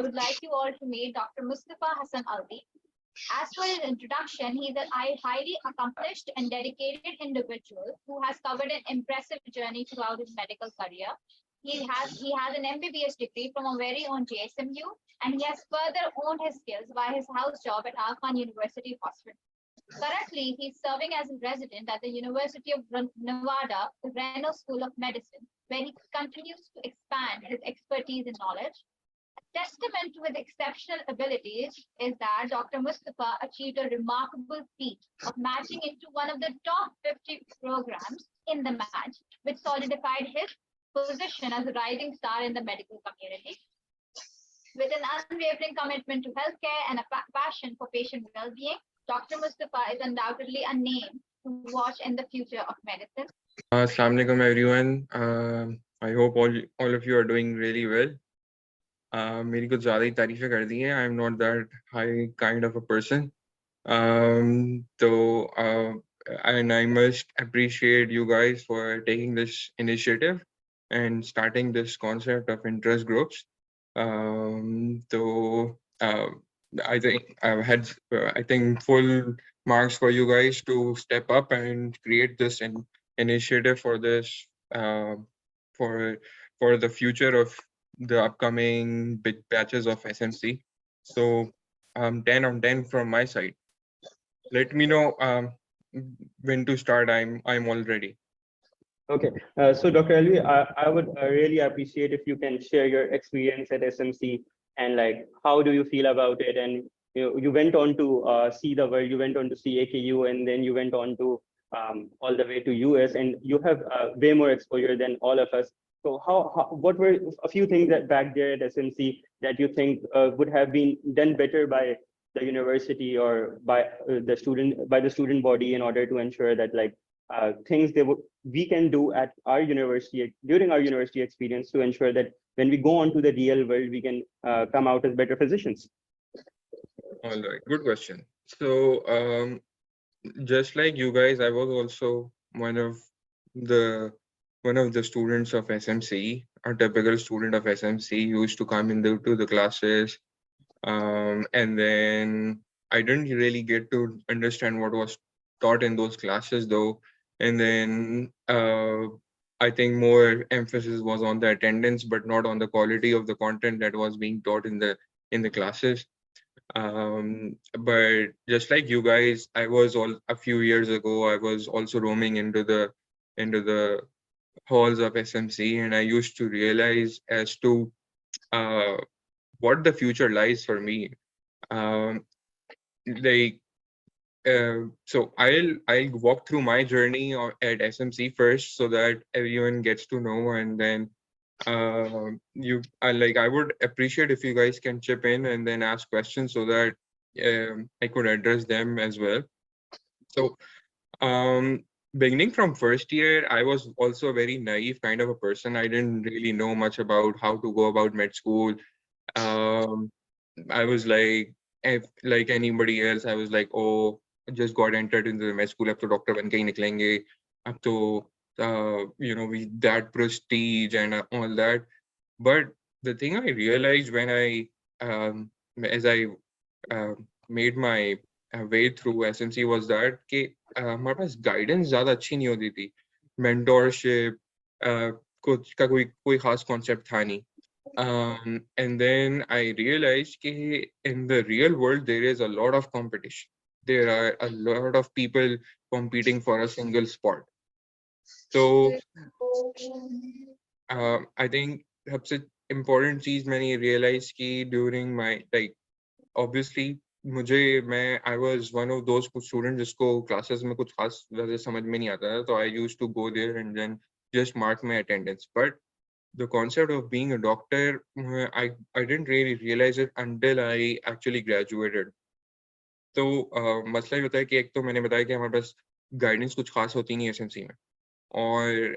would like you all to meet Dr. Mustafa Hassan Alvi. As for his introduction, he's a highly accomplished and dedicated individual who has covered an impressive journey throughout his medical career. He has an MBBS degree from a very own JSMU, and he has further honed his skills by his house job at Alvi University Hospital. Currently, he's serving as a resident at the University of Nevada, the Reno School of Medicine, where he continues to expand his expertise and knowledge. A testament to his exceptional abilities is that Dr. Mustafa achieved a remarkable feat of matching into one of the top 50 programs in the match, which solidified his position as a rising star in the medical community. With an unwavering commitment to healthcare and a passion for patient well-being, Dr. Mustafa is undoubtedly a name to watch in the future of medicine. Assalamu alaikum everyone. I hope all of you are doing really well. मेरी कुछ ज़्यादा ही तारीफ़ें कर दी हैं. I'm not that high kind of a person. And I must appreciate you guys for taking this initiative and starting this concept of interest groups. I think full marks for you guys to step up and create this initiative for this for the future of the upcoming big batches of SMC. So 10 on 10 from my side. Let me know when to start. I'm all ready. Okay, so Dr. Alvi, I would really appreciate if you can share your experience at SMC and like how do you feel about it? And you went on to see the world, you went on to see AKU, and then you went on to all the way to US, and you have way more exposure than all of us. So what were a few things that back there at SMC that you think would have been done better by the university or by the student body in order to ensure that like things we can do at our university during our university experience to ensure that when we go on to the real world, we can come out as better physicians? All right, good question. So just like you guys, I was also one of the students of SMC, a typical student of SMC, used to come into the classes, and then I didn't really get to understand what was taught in those classes though. And then I think more emphasis was on the attendance, but not on the quality of the content that was being taught in the classes. But just like you guys, I was a few years ago, I was also roaming into the halls of SMC, and I used to realize as to what the future lies for me. So I'll walk through my journey at SMC first, so that everyone gets to know, and then I would appreciate if you guys can chip in and then ask questions so that I could address them as well. So beginning from first year, I was also a very naive kind of a person. I didn't really know much about how to go about med school. I was like anybody else, I was like, oh, I just got entered into the med school, ab to doctor ban ke hi niklenge, ab to we that prestige and all that. But the thing I realized when as I made my way through SMC was that हमारे पास guidance ज़्यादा अच्छी नहीं होती थी, mentorship कुछ का कोई खास concept था नहीं. And then I realized that in the real world, there is a lot of competition. There are a lot of people competing for a single spot. So I think सबसे important चीज मैंने realized कि during my obviously I was one of those students जिसको classes में कुछ खास वैसे समझ में नहीं आता था, so I used to go there and then just mark my attendance. But the concept of being a doctor, I didn't really realize it until I actually graduated. तो मसला ये होता है कि एक तो मैंने बताया कि हमारे पास गाइडेंस कुछ खास होती नहीं है एसएमसी में, और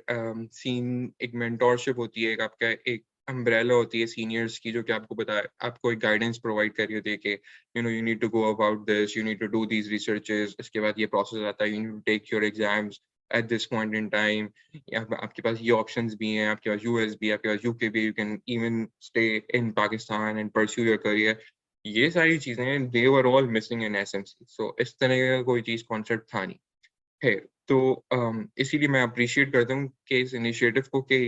सीन एक मेंटोरशिप होती है, आपका एक अम्ब्रेला होती है सीनियर्स की जो कि आपको बताए, आपको एक गाइडेंस प्रोवाइड कर रही होती है कि you need to go about this, you need to do these researches, इसके बाद ये प्रोसेस आता है, you need to take your exams, at this point in time. आपके पास ये options भी हैं, आपके पास US भी, आपके पास UK भी, you can even stay in Pakistan and pursue your career. ये सारी चीजें they were all missing in SMC. So इस तरह का कोई चीज concept था नहीं है। तो इसीलिए मैं appreciate करता हूँ कि इस initiative को कि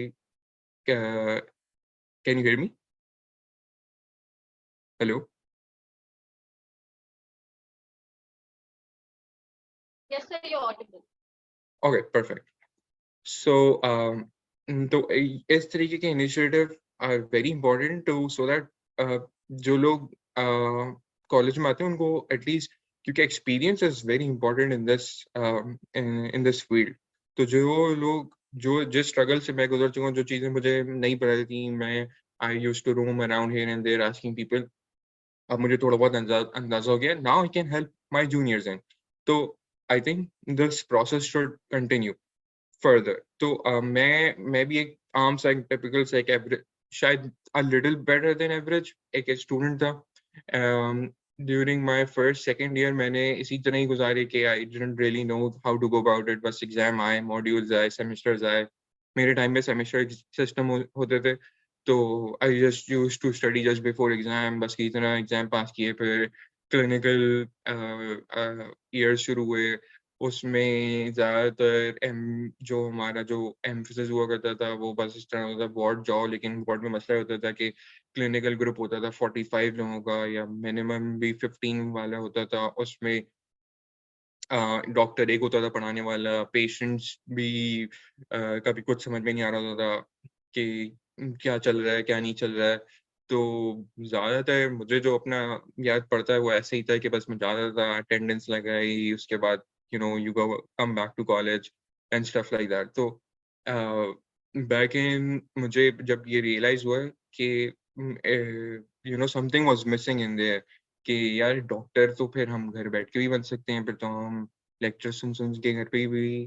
can you hear me? Hello? Yes, sir, you're audible. Okay, perfect. So, तो इस तरीके के initiative are very important to so that जो लोग college में आते हैं उनको at least, क्योंकि experience is very important in this in this field. तो जो लोग जो जिस struggle से मैं गुजर चुका हूँ, जो चीजें मुझे नहीं पता थी, मैं I used to roam around here and there asking people. अब मुझे थोड़ा बहुत अंदाजा हो गया. Now I can help my juniors in. तो I think this process should continue further. तो मैं भी एक आम सा टिपिकल सा एक एवरेज, शायद a little better than average एक स्टूडेंट था. During my first second year मैंने इसी तरह ही गुजारे कि I didn't really know how to go about it. बस एग्जाम आए, मॉड्यूल्स आए, सेमेस्टर्स आए. मेरे टाइम में सेमेस्टर सिस्टम होते थे, तो I just used to study just before exam. बस की तरह एग्जाम पास किए, फिर क्लिनिकल ईयर शुरू हुए. उसमें ज़्यादातर जो हमारा जो एम्फेसिस हुआ करता था वो बस इस तरह होता था, वार्ड जाओ, लेकिन वार्ड में मसला होता था कि क्लिनिकल ग्रुप होता था 45 लोगों का, या मिनिमम भी 15 वाला होता था. उसमें डॉक्टर एक होता था पढ़ाने वाला, पेशेंट्स भी कभी कुछ समझ में नहीं आ रहा होता था कि क्या चल रहा है क्या नहीं चल रहा है. तो ज़्यादातर मुझे जो अपना याद पड़ता है वो ऐसे ही था कि बस मैं जाता था, अटेंडेंस लगाई, उसके बाद you go come back to college and stuff like that. तो back in मुझे जब ये realize हुआ कि something was missing in there, कि यार डॉक्टर तो फिर हम घर बैठ के भी बन सकते हैं, फिर तो हम लेक्चर सुन के घर पे भी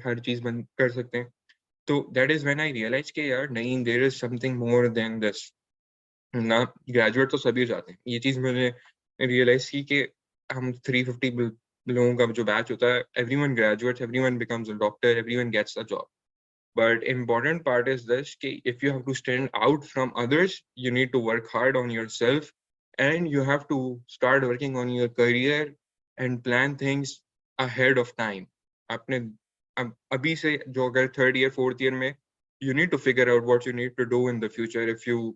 हर चीज़ बंद कर सकते हैं. तो that is when I realized कि यार नहीं, there is something more than this. ना ग्रेजुएट तो सभी जाते हैं, ये चीज़ मैंने रियलाइज की कि हम 350 लोगों का जो बैच होता है, everyone graduates, everyone becomes a doctor, everyone gets a job. But important part is this, कि if you have to stand out from others, you need to work hard on yourself, and you have to start working on your career and plan things ahead of time. आपने अभी से जो अगर third year, fourth year में, you need to figure out what you need to do in the future if you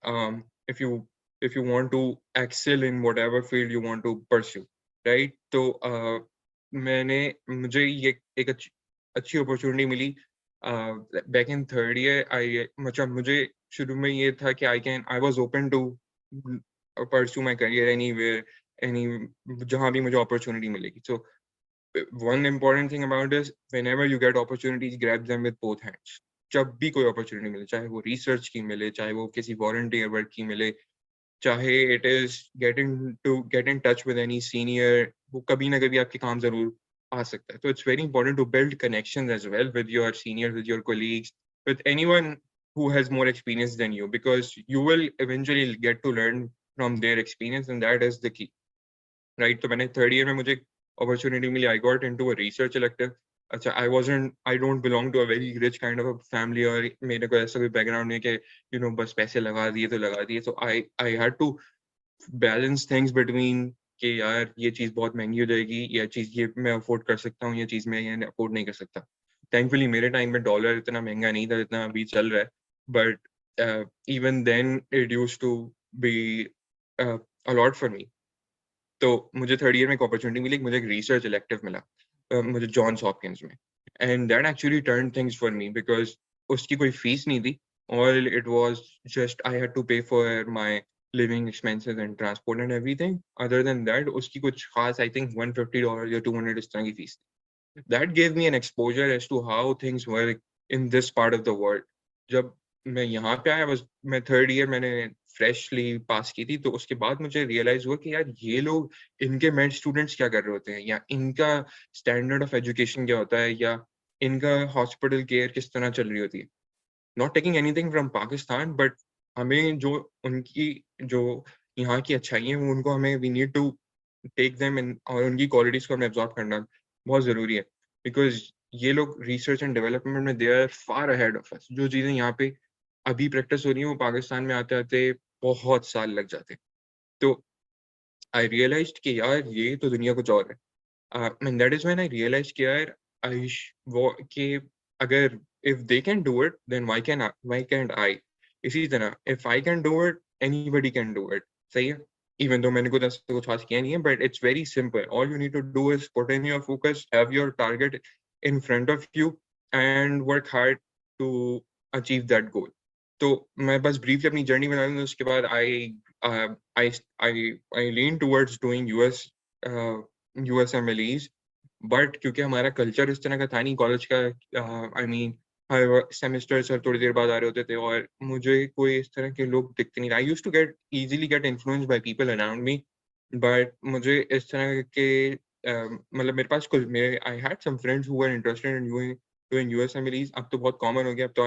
um, if you if you want to excel in whatever field you want to pursue, right? तो मुझे ये एक अच्छी opportunity मिली back in third year. मतलब मुझे शुरू में ये था कि I was open to pursue my career anywhere, जहाँ भी मुझे opportunity मिलेगी. So one important thing about this, whenever you get opportunities, grab them with both hands. जब भी कोई अपॉर्चुनिटी मिले, चाहे वो रिसर्च की मिले, चाहे वो किसी वॉलंटियर वर्क की मिले, चाहे it is get in touch with any senior, वो कभी ना कभी आपके काम जरूर आ सकता है. तो it's very important to build connections as well with your senior, with your colleagues, with anyone who has more experience than you, because you will eventually get to learn from their experience, and that is the key, right? तो मैंने third year में मुझे opportunity milli, I got into a research elective. अच्छा, I don't belong to a very rich kind of a family, और मेरे को ऐसा कोई background नहीं कि बस पैसे लगा दिए तो लगा दिए. So I had to balance things between कि यार ये चीज़ बहुत महंगी हो जाएगी, ये चीज़ ये मैं afford कर सकता हूँ, ये चीज़ मैं ये afford नहीं कर सकता. Thankfully मेरे टाइम में डॉलर इतना महंगा नहीं था जितना अभी चल रहा है, but even then it used to be a lot for me. तो मुझे थर्ड ईयर में एक अपॉर्चुनिटी मिली, मुझे एक रिसर्च इलेक्टिव मिला मुझे जॉन्स हॉपकिंस में, and that actually turn things for me, because उसकी कोई फीस नहीं थी, और it was just I had to pay for my living expenses and transport and everything. Other than that उसकी कुछ खास, आई थिंक $150 या 200 इस तरह की फीस थी. That gave me an exposure as to how things work in this part of the world. जब मैं यहाँ पे आया, बस मैं थर्ड ईयर मैंने फ्रेशली पास की थी, तो उसके बाद मुझे रियलाइज हुआ कि यार ये लोग, इनके मेड स्टूडेंट्स क्या कर रहे होते हैं, या इनका स्टैंडर्ड ऑफ एजुकेशन क्या होता है, या इनका हॉस्पिटल केयर किस तरह चल रही होती है. Not taking anything from Pakistan, but हमें जो उनकी जो यहाँ की अच्छाइयाँ हैं उनको हमें we need to take them, और उनकी क्वालिटीज को हमें एब्जॉर्ब करना बहुत ज़रूरी है. बिकॉज ये लोग रिसर्च एंड डेवलपमेंट में they are far ahead of us. जो चीज़ें यहाँ पे अभी प्रैक्टिस हो रही है वो पाकिस्तान में आते आते बहुत साल लग जाते। तो आई रियलाइज्ड कि यार ये तो दुनिया कुछ और है। and that is when I realized कि यार कि अगर if they can do it then why can't I? इसी तरह if I can do it anybody can do it। सही है, even though मैंने कुछ खास किया नहीं है, but it's very simple, all you need to do is put in your focus, have your target in front of you and work hard to achieve that goal। तो मैं बस briefly अपनी जर्नी बता दूँ, उसके बाद I lean towards doing USMLEs, but क्योंकि हमारा कल्चर इस तरह का था नहीं कॉलेज का, I mean her semester sir थोड़ी देर बाद आ रहे होते थे और मुझे कोई इस तरह के लोग दिखते नहीं। I used to get easily get influenced by people around me, but मुझे इस तरह के मतलब मेरे पास कुछ मेरे I had some friends who were interested in doing USMLEs। अब तो बहुत कॉमन हो गया, अब तो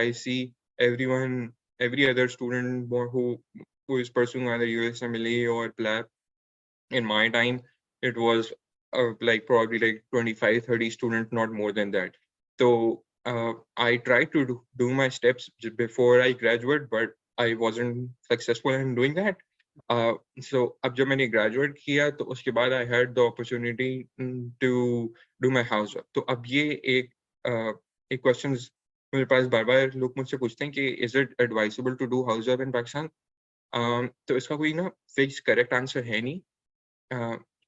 I see everyone every other student who is pursuing either USMLE or PLAB। In my time it was like probably like 25-30 students, not more than that। So I tried to do my steps before I graduate, but I wasn't successful in doing that। So अब जब मैंने graduate किया तो उसके बाद I had the opportunity to do my house job। तो अब ये एक questions मेरे पास बार बार लोग मुझसे पूछते हैं कि is it advisable to do house job in Pakistan। तो इसका कोई ना फिक्स करेक्ट आंसर है नहीं।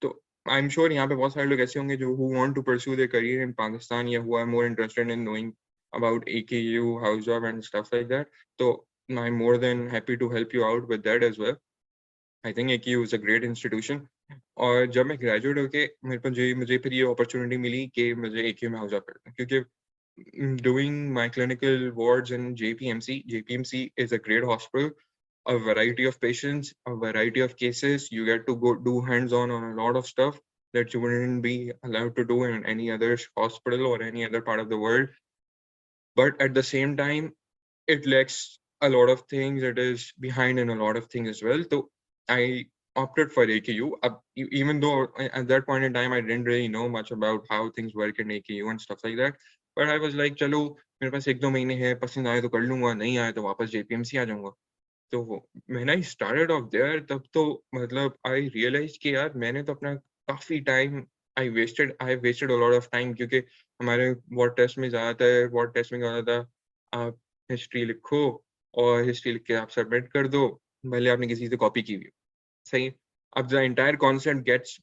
तो आई एम श्योर यहाँ पे बहुत सारे लोग ऐसे होंगे जो who want to pursue their career in Pakistan या who are more interested in knowing about AKU, house job and stuff like that। तो I'm more than happy to help you out with that as well। I think AKU is a great institution। और जब मैं graduate होके मुझे फिर ये opportunity मिली कि मुझे AKU में हाउस जॉब करना, क्योंकि doing my clinical wards in JPMC is a great hospital, a variety of patients, a variety of cases, you get to go do hands-on on a lot of stuff that you wouldn't be allowed to do in any other hospital or any other part of the world। But at the same time it lacks a lot of things, it is behind in a lot of things as well। So I opted for AKU, even though at that point in time I didn't really know much about how things work in AKU and stuff like that। But I was like चलो मेरे पास 1-2 महीने है, पसंद आए तो कर लूंगा, नहीं आए तो वापस JPMC आ जाऊंगा। तो when I started off there तब तो मतलब I realized कि यार मैंने तो अपना काफी time I wasted a lot of time, क्योंकि हमारे वॉट टेस्ट में कहा था आप हिस्ट्री लिखो और हिस्ट्री लिख के आप सबमिट कर दो, भले आपने किसी से कॉपी की हुई हो। सही, अब the entire concept gets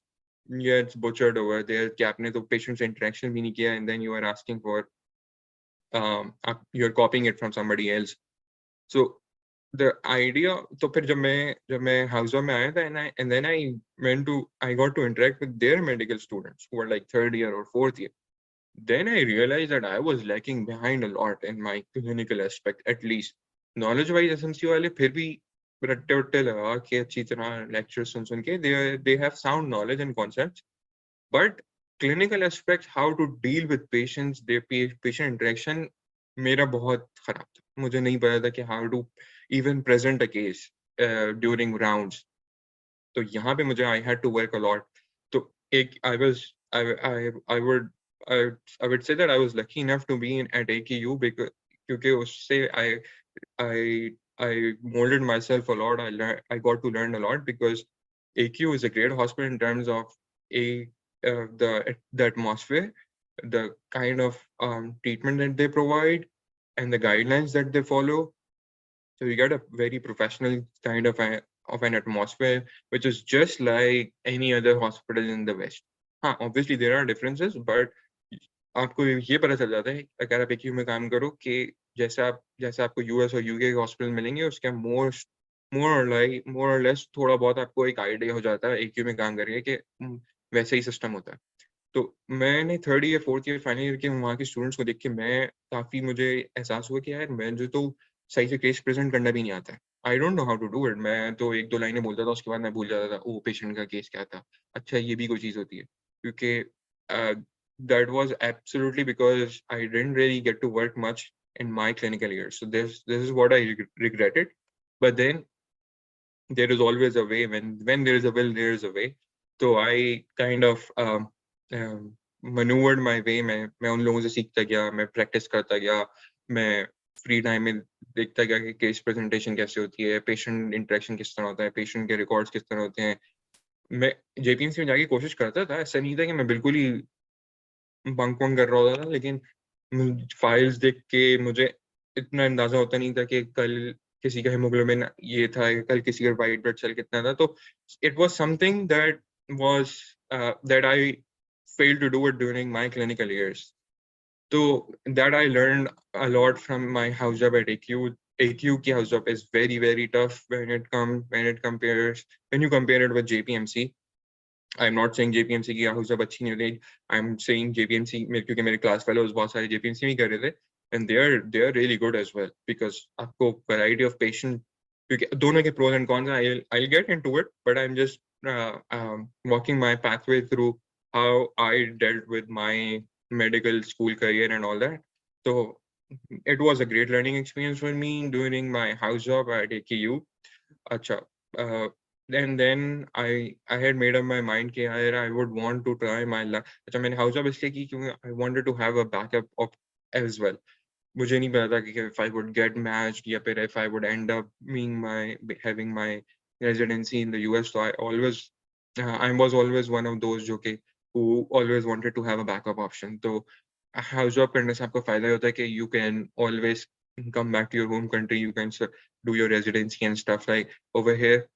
butchered over there कि आपने तो पेशेंट से इंटरेक्शन भी नहीं किया and then you are asking for you're copying it from somebody else। So the idea, तो फिर जब मैं हाउस में आया था and then I got to interact with their medical students who were like 3rd year or 4th year। Then I realized that I was lacking behind a lot in my clinical aspect, at least knowledge wise। SMC वाले फिर भी रट्टे उट्टे लगा के अच्छी तरह lectures सुन के they have sound knowledge and concepts, but clinical aspects, how to deal with patients, their patient interaction, मेरा बहुत खराब था। मुझे नहीं पता था कि how to even present a case during rounds। तो यहाँ पे मुझे I had to work a lot। तो एक I would say that I was lucky enough to be at AKU because क्योंकि उससे I molded myself a lot। I got to learn a lot because AKU is a great hospital in terms of the atmosphere, the kind of treatment that they provide, and the guidelines that they follow। So you get a very professional kind of an atmosphere, which is just like any other hospital in the West। हाँ, obviously there are differences, but आपको ये पता चल जाता है अगर आप AKU में काम करो कि जैसे आपको US और UK के हॉस्पिटल मिलेंगे, उसका more or less थोड़ा बहुत आपको एक आइडिया हो जाता है AKU में काम करके कि वैसे ही सिस्टम होता है। तो मैंने 3rd year 4th year final year के वहाँ के स्टूडेंट्स को देख के मुझे एहसास हुआ कि यार मुझे तो सही से केस प्रेजेंट करना भी नहीं आता है। I don't know how to do it. मैं तो 1-2 लाइनें बोलता था, उसके बाद मैं भूल जाता था वो पेशेंट का केस क्या था, अच्छा ये भी कोई चीज़ होती है। क्योंकि that was absolutely because I didn't really get to work much in my clinical years। So this is what I regretted। But then there is always a way, when there is a will there is a way। So I kind of maneuvered my way. मैं उन लोगों से सीखता गया, मैं practice करता गया, मैं free time में देखता गया कि case presentation कैसे होती है, patient interaction किस तरह होता है, patient के records किस तरह होते हैं. मैं JPMC में जाके कोशिश करता था, ऐसा नहीं था कि मैं बिल्कुल ही बंक वंक कर रहा होता था, लेकिन फाइल्स देख के मुझे इतना अंदाजा होता नहीं था कि कल किसी का हेमोग्लोबिन ये था, कल किसी का वाइट ब्लड सेल कितना था. तो it was something that was that I failed to do it during my clinical years. So that I learned a lot from my house job at AQ. AQ ki house job is very, very tough when you compare it with JPMC. I'm not saying JPMC की house job अच्छी नहीं होती. I'm saying JPMC क्योंकि मेरे class fellows बहुत सारे JPMC में कर रहे थे, and they are really good as well because आपको variety of patient, क्योंकि दोनों के pros and cons हैं. I'll get into it, but I'm just walking my pathway through how I dealt with my medical school career and all that. So it was a great learning experience for me during my house job at AKU. Acha, and then I had made up my mind कि यार I would want to try my luck. अच्छा मैंने house job इसलिए की क्योंकि I wanted to have a backup of as well. मुझे नहीं पता था कि if I would get matched या फिर if I would end up having my residency in the US. So I was always one of those जो कि who always wanted to have a backup option. तो house job करने से आपको फायदा होता है कि you can always come back to your home country. You can do your residency and stuff like over here.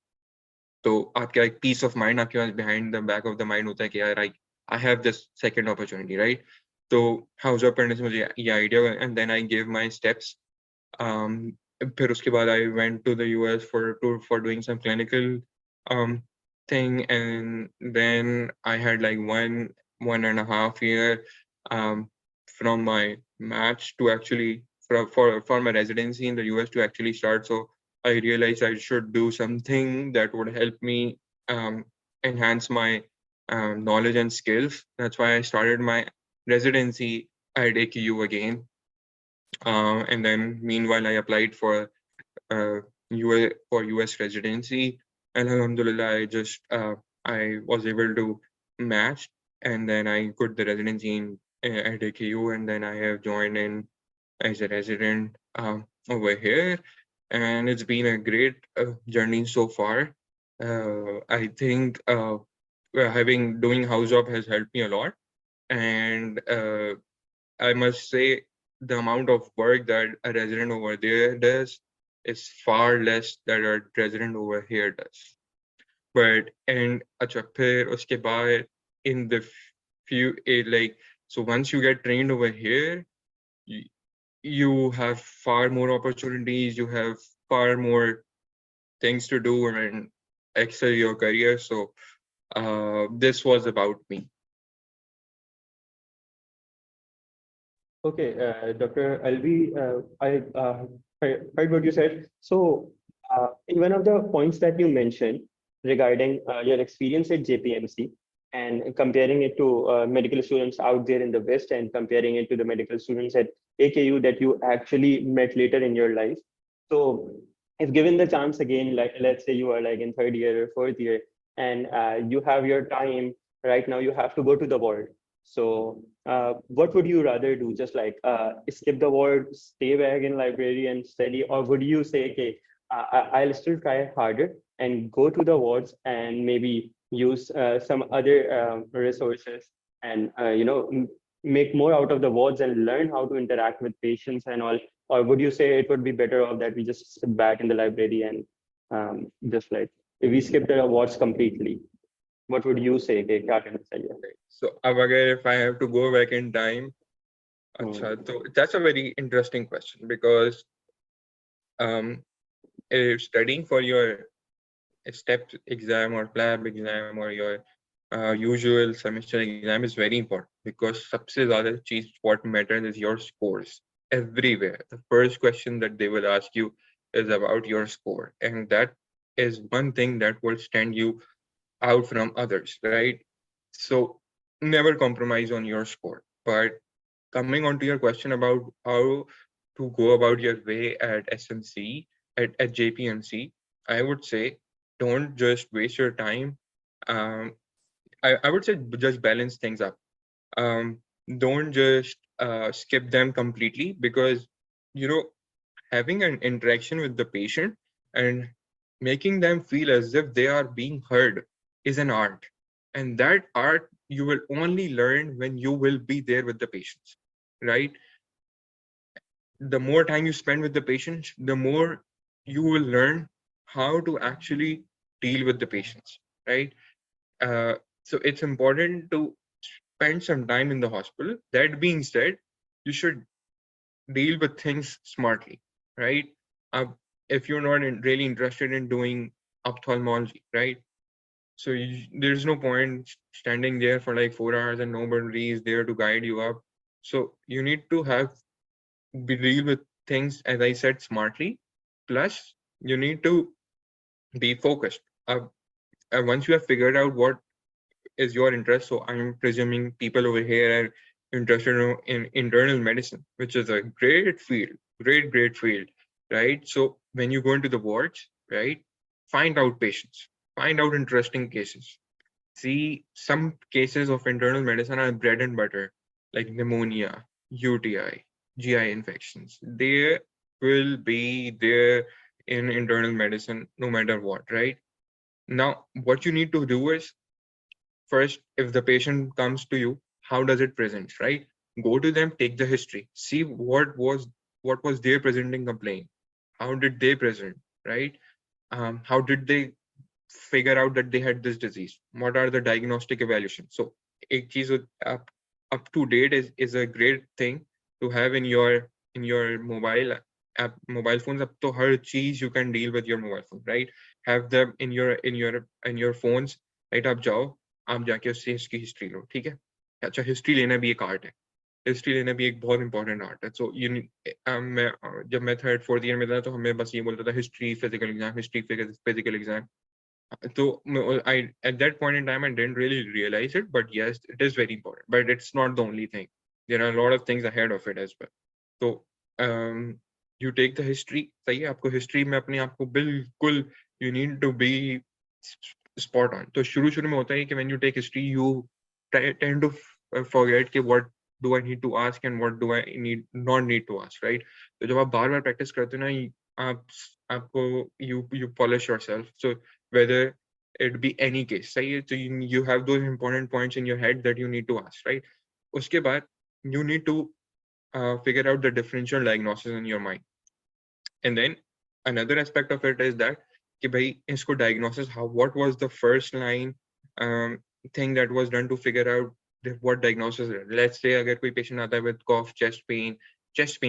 तो आपका एक पीस ऑफ माइंड आपके पास behind the back of the mind होता है कि यार I have this second opportunity, right? तो हाउस जॉब करने से मुझे ये idea, and then I give my steps. फिर उसके बाद I went to the US for doing some clinical thing, and then I had like one and a half year from my match to actually for my residency in the US to actually start. So I realized I should do something that would help me enhance my knowledge and skills. That's why I started my residency at AKU again. And then meanwhile, I applied for US residency. And alhamdulillah, I was able to match, and then I got the residency at AKU, and then I have joined in as a resident over here, and it's been a great journey so far. I think doing house job has helped me a lot, and I must say the amount of work that a resident over there does is far less that a resident over here does. But and acha phir uske baad in the like, so once you get trained over here, you have far more opportunities, you have far more things to do and excel your career. So this was about me. Okay, Dr. Alvi, I heard what you said. So in one of the points that you mentioned regarding your experience at JPMC and comparing it to medical students out there in the West and comparing it to the medical students at AKU that you actually met later in your life. So if given the chance again, like let's say you are like in third year or fourth year and you have your time right now, you have to go to the ward. So what would you rather do? Just like skip the ward, stay back in library and study, or would you say, okay, I'll still try harder and go to the wards and maybe use some other resources and make more out of the wards and learn how to interact with patients and all? Or would you say it would be better off that we just sit back in the library and just like if we skip the wards completely? What would you say? कि क्या करना चाहिए? So if I have to go back in time, so that's a very interesting question, because if studying for your step exam or lab exam or your usual semester exam is very important, because सबसे ज़्यादा चीज़ what matters is your scores everywhere. The first question that they will ask you is about your score, and that is one thing that will stand you out from others, right? So never compromise on your score. But coming on to your question about how to go about your way at SMC, at JPMC, I would say don't just waste your time. I would say just balance things up. don't just skip them completely, because having an interaction with the patient and making them feel as if they are being heard is an art. And that art you will only learn when you will be there with the patients, right? The more time you spend with the patients, the more you will learn how to actually deal with the patients, right? So it's important to spend some time in the hospital. That being said, you should deal with things smartly, right? Uh, if you're not really interested in doing ophthalmology, right? So there's no point standing there for like 4 hours and nobody is there to guide you up. So you need to deal with things, as I said, smartly. Plus, you need to be focused. Once you have figured out what is your interest, so I'm presuming people over here are interested in internal medicine, which is a great field, great field, right? So when you go into the wards, right, find out patients, find out interesting cases. See, some cases of internal medicine are bread and butter, like pneumonia, UTI, GI infections. They will be there in internal medicine no matter what, right? Now, what you need to do is, first, if the patient comes to you, how does it present, right? Go to them, take the history, see what was their presenting complaint, how did they present, right? How did they figure out that they had this disease? What are the diagnostic evaluations? So एक चीज up to date is a great thing to have in your mobile phones. अब तो हर चीज you can deal with your mobile phone, right? Have them in your phones, right? आप जाके उससे इसकी history लो, ठीक है? अच्छा, हिस्ट्री लेना भी एक आर्ट है, हिस्ट्री लेना भी एक बहुत इंपॉर्टेंट आर्ट है. सो जब मैं 3rd 4th ईयर में था तो हमें बस ये बोलता था history physical exam, history physical exam. So at that point in time I didn't really realize it, but yes, it is very important, but it's not the only thing. There are a lot of things ahead of it as well. So you take the history. सही है, आपको history में अपने आप को बिल्कुल you need to be spot on. तो शुरू में होता है कि when you take history you tend to forget कि what do I need to ask and what do I not need to ask, right? तो जब आप बार practice करते हो ना, आपको you polish yourself. So whether it be any case, सही है? So you have those important points in your head that you need to ask, right? उसके बाद you need to figure out the differential diagnosis in your mind. And then another aspect of it is that कि भाई इसको diagnosis, what was the first line thing that was done to figure out what diagnosis is. Let's say अगर कोई patient आता है with cough, chest pain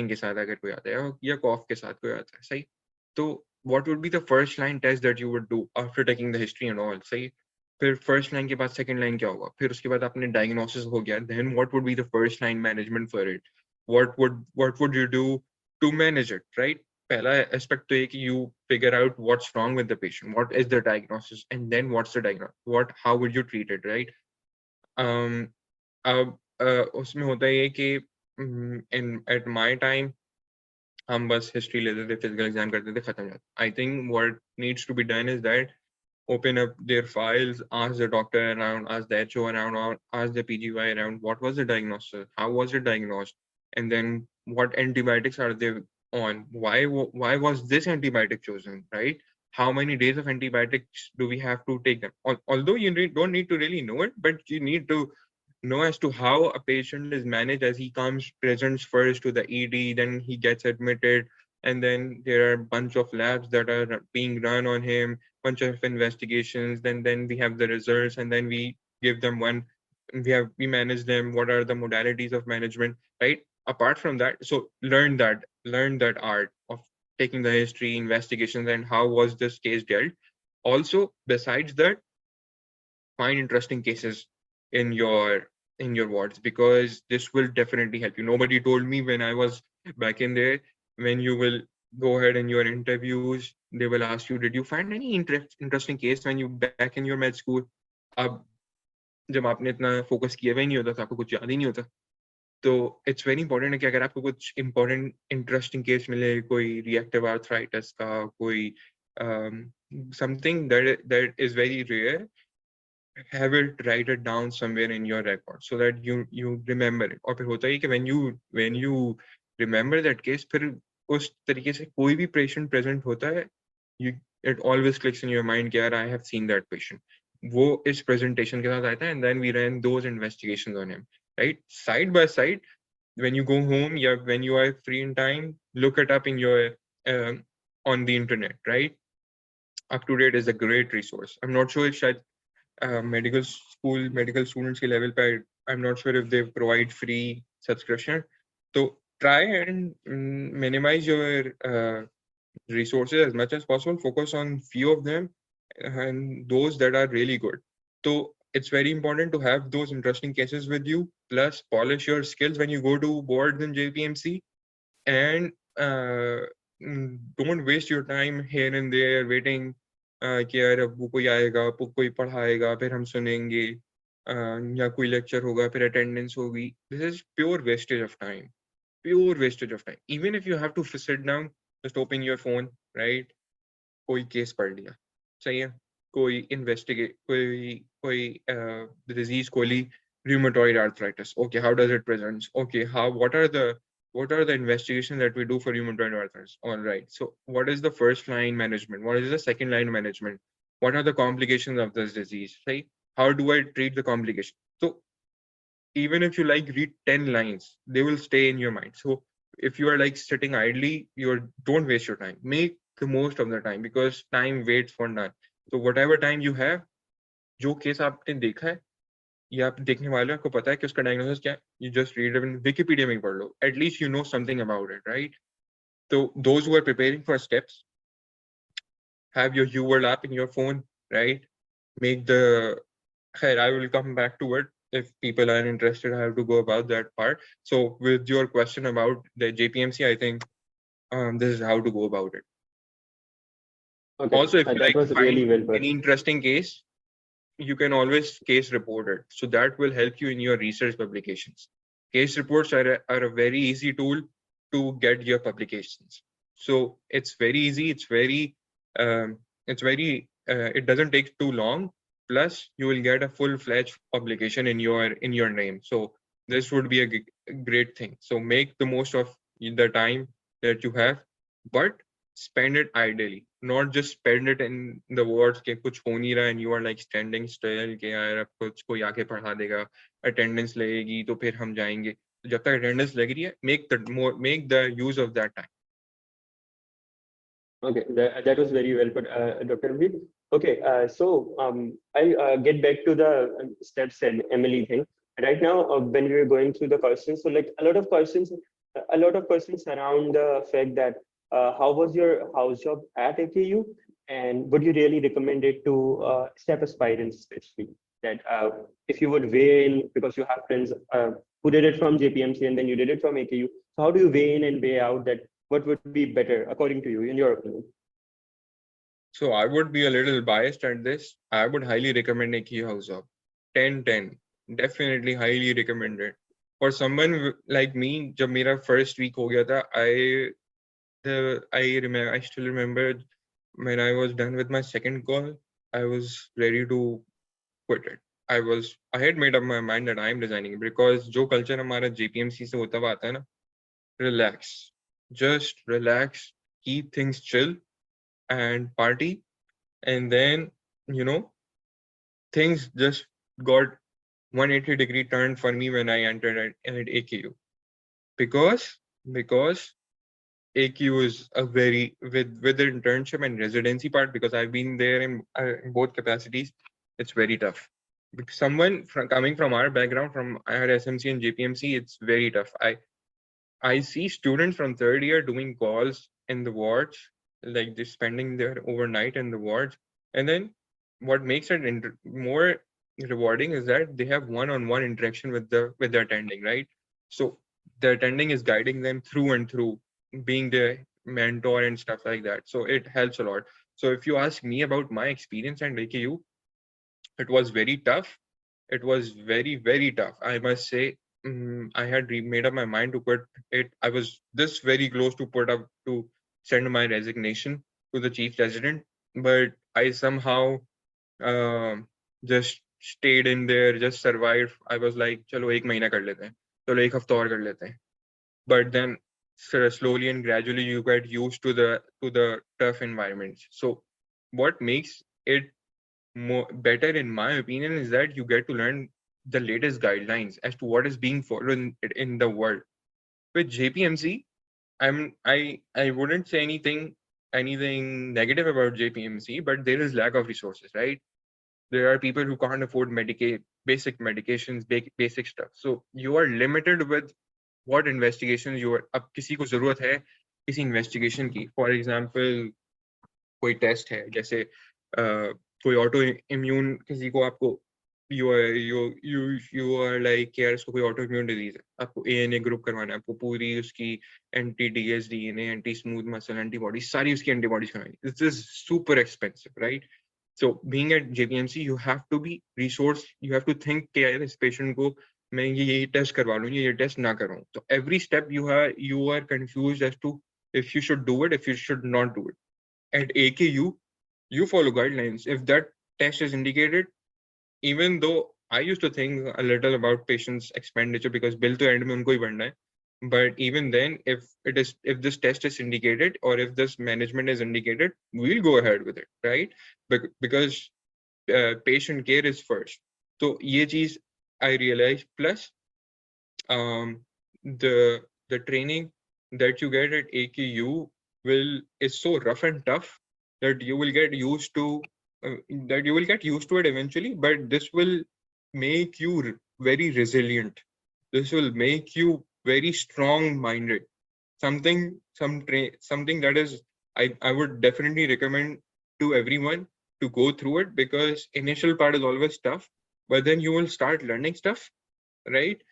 के साथ अगर कोई आता है या cough के साथ कोई आता है, सही? तो what would be the first line test that you would do after taking the history and all, सही? फिर first line के बाद second line क्या होगा? फिर उसके बाद आपने diagnosis हो गया, then what would be the first line management for it? What would you do to manage it, right? पहला aspect तो है कि you figure out what's wrong with the patient, what is the diagnosis, and then what's the diagnosis, how would you treat it, right? अब उसमें होता है कि at my time हम बस हिस्ट्री लेते थे, फिजिकल एग्जाम करते थे, खत्म जाता. I think what needs to be done is that open up their files, ask the doctor around, ask the HO around, or ask the PGY around, what was the diagnosis, how was it diagnosed, and then what antibiotics are they on, why was this antibiotic chosen, right? How many days of antibiotics do we have to take them? Although you don't need to really know it, but you need to know as to how a patient is managed as he presents first to the ED, then he gets admitted, and then there are a bunch of labs that are being run on him, bunch of investigations, then we have the results, and then we give them we manage them. What are the modalities of management, right? Apart from that, so learn that art of taking the history, investigations, and how was this case dealt. Also, besides that, find interesting cases in your wards, because this will definitely help you. Nobody told me when I was back in there, when you will go ahead in your interviews, they will ask you, did you find any interesting case when you back in your med school? अब जब आपने इतना focus किया हुआ नहीं होता तो आपको कुछ याद ही नहीं होता. तो इट्स वेरी इंपॉर्टेंट है कि अगर आपको कुछ इंपॉर्टेंट इंटरेस्टिंग केस मिले, कोई रिएक्टिव आर्थराइटिस का, कोई something that is very rare, have it, write it down somewhere in your record so that you remember it. और फिर होता है कि when you remember that case, फिर उस तरीके से कोई भी patient present होता है, you it always clicks in your mind कि यार I have seen that patient. वो इस presentation के साथ आता है, and then we ran those investigations on him, right? Side by side, when you go home, yeah, when you are free in time, look it up in your on the internet, right? Up to date is a great resource. I'm not sure if शायद medical school medical students के level पे I'm not sure if they provide free subscription. So try and minimize your resources as much as possible. Focus on few of them and those that are really good. So it's very important to have those interesting cases with you. Plus polish your skills when you go to boards in JPMC, and don't waste your time here and there waiting कि यार अब वो कोई आएगा, कोई पढ़ाएगा, फिर हम सुनेंगे, या कोई लेक्चर होगा, फिर अटेंडेंस होगी. This is pure wastage of time. Pure wastage of time. Even if you have to sit down, just open your phone, right? कोई केस पढ़ लिया, सही है. कोई इन्वेस्टिगेट, कोई disease कोली rheumatoid arthritis. Okay, how does it present? Okay, what are the investigations that we do for rheumatoid arthritis? All right. So what is the first line management? What is the second line management? What are the complications of this disease? Right? How do I treat the complication? So even if you like read 10 lines, they will stay in your mind. So if you are like sitting idly, don't waste your time. Make the most of the time, because time waits for none. So whatever time you have, जो case आपने देखा है या आप देखने वाले हो, आपको पता है कि उसका डायग्नोसिस क्या है, you just read it in Wikipedia में पढ़ लो. At least you know something about it, right? So those who are preparing for steps, have your URL app in your phone, right? Make the I will come back to it if people are interested. I have to go about that part. So with your question about the JPMC, I think this is how to go about it. Okay, Also, if you that like was find really well put. any interesting case, you can always case report it. So that will help you in your research publications. Case reports are a very easy tool to get your publications. So it's very easy. It doesn't take too long. Plus, you will get a full-fledged publication in your name. So this would be a great thing. So make the most of the time that you have, but spend it ideally, not just spend it in the words के कुछ हो नहीं रहा and you are like standing still कि यार अब कुछ कोई आके पढ़ा देगा, attendance लगेगी तो फिर हम जाएंगे. तो जब तक attendance लग रही है, make the use of that time. Okay, that was very well put, Dr. Alvi. Okay, so I'll get back to the steps and Emily thing. Right now, when we were going through the questions, so like a lot of questions surround the fact that how was your house job at AKU, and would you really recommend it to STEP aspirants, especially that if you would weigh in, because you have friends who did it from JPMC and then you did it from AKU. So how do you weigh in and weigh out that what would be better according to you, in your opinion? So I would be a little biased at this. I would highly recommend AKU house job. 10/10. Definitely highly recommended. For someone like me, जब मेरा first week हो गया था, I still remember when I was done with my second call, I was ready to quit it. I had made up my mind that I am resigning, because जो culture हमारा JPMC से होता हुआ आता है ना, relax, just relax, keep things chill and party, and then things just got 180-degree turn for me when I entered at AKU, because AQ is a very with the internship and residency part, because I've been there in both capacities. It's very tough. Because someone coming from our background, from our SMC and JPMC, it's very tough. I see students from third year doing calls in the wards, like they're spending their overnight in the wards, and then what makes it more rewarding is that they have one-on-one interaction with the attending, right? So the attending is guiding them through and through, being their mentor and stuff like that. So it helps a lot. So if you ask me about my experience at AKU, it was very tough. It was very, very tough, I must say. I had made up my mind to quit it. I was this very close to send my resignation to the chief resident, but I somehow just stayed in there, just survived. I was like, चलो एक महीना कर लेते हैं, चलो एक हफ्ता और कर लेते हैं. But then slowly and gradually you get used to the tough environments. So what makes it more better, in my opinion, is that you get to learn the latest guidelines as to what is being followed in the world. With JPMC, I wouldn't say anything negative about JPMC, but there is lack of resources, right? There are people who can't afford basic medications, basic stuff. So you are limited with what investigations you are. अब किसी को जरूरत है किसी investigation की. For example, कोई test है, जैसे कोई ऑटो इम्यून किसी को आपको you are like यार इसको कोई ऑटो इम्यून डिजीज है, आपको ANA ग्रुप करवाना है, आपको पूरी उसकी anti DS DNA, anti smooth muscle antibody, सारी उसकी एंटीबॉडीज करवानी. This is super expensive, right? So being at JPMC, you have to be resource. You have to think कि यार इस पेशेंट को मैं ये टेस्ट करवा लूँ, ये टेस्ट ना करूँ. So every step you are confused as to if you should do it, if you should not do it. At AKU, you follow guidelines. If that test is indicated, even though I used to think a little about patients' expenditure because bill to end में उनको ही बढ़ना है, but even then, if this test is indicated or if this management is indicated, we'll go ahead with it, right? Because patient care is first. So ये चीज I realized. Plus, the training that you get at AKU is so rough and tough that you will get used to it eventually, but this will make you very resilient. This will make you very strong-minded. Something that is I would definitely recommend to everyone to go through it, because initial part is always tough, but then you will start learning stuff, right?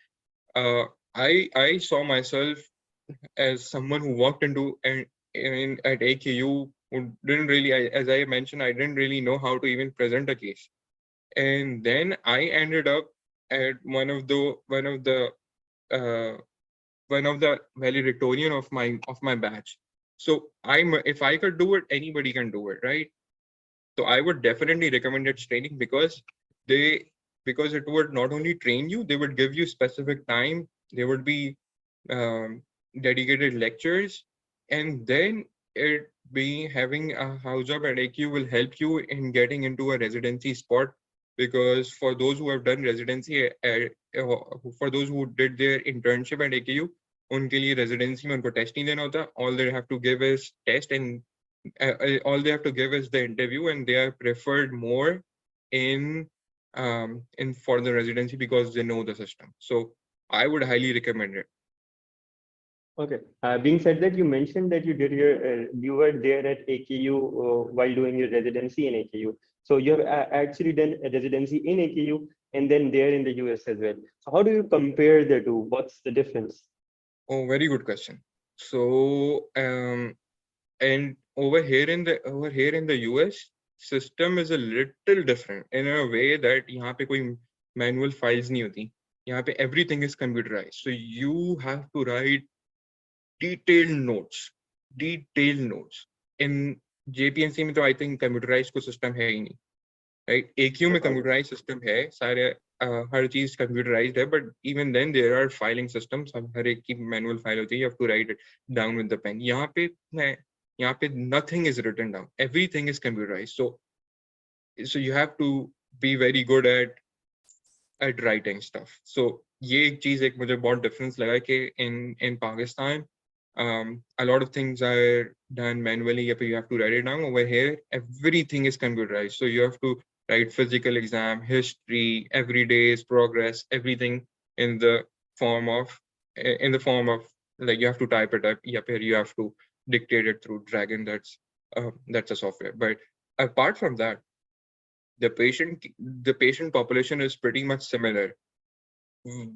I saw myself as someone who walked into at AKU who didn't really, as I mentioned, I didn't really know how to even present a case. And then I ended up at one of the valedictorian of my batch. So if I could do it, anybody can do it, right? So I would definitely recommend its training because it would not only train you, they would give you specific time. There would be dedicated lectures, and then having a house job at AQ will help you in getting into a residency spot. Because for those who have done residency, for those who did their internship at AKU, उनके लिए residency में उनको test नहीं देना होता. All they have to give is test, and all they have to give is the interview, and they are preferred more in for the residency because they know the system. So I would highly recommend it. Okay. Being said that, you mentioned that you did you were there at AKU while doing your residency in AKU. So you have actually done a residency in AKU and then there in the US as well. So how do you compare the two? What's the difference? Oh, very good question. So and over here in the US, system is a little different in a way that यहाँ पे कोई manual files नहीं होती. यहाँ पे everything is computerized. So you have to write detailed notes. In JPMC में तो I think computerized कोई system है ही नहीं, right? AQ में computerized system है, सारे हर चीज computerized है, but even then there are filing systems. हर एक की manual file होती है, you have to write it down with the pen. यहाँ पे nothing is written down. Everything is computerized. So you have to be very good at writing stuff. So ये एक चीज एक मुझे बहुत difference लगा कि in Pakistan, a lot of things are done manually. You have to write it down. Over here, everything is computerized. So you have to write physical exam, history, everyday's progress, everything in the form of like you have to type it up. You have to dictate it through Dragon. That's a software. But apart from that, the patient population is pretty much similar.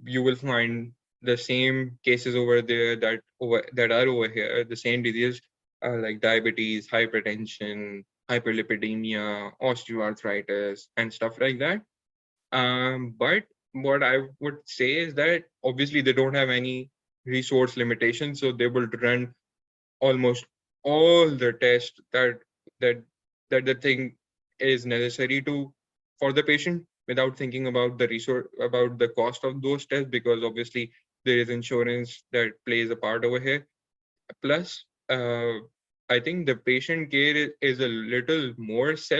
You will find the same cases over there that are over here, the same diseases like diabetes, hypertension, hyperlipidemia, osteoarthritis, and stuff like that. But what I would say is that obviously they don't have any resource limitations, so they will run almost all the tests that the thing is necessary for the patient. without thinking about the resource, about the cost of those tests, because obviously there is insurance that plays a part over here. Plus, I think the patient care is a little more is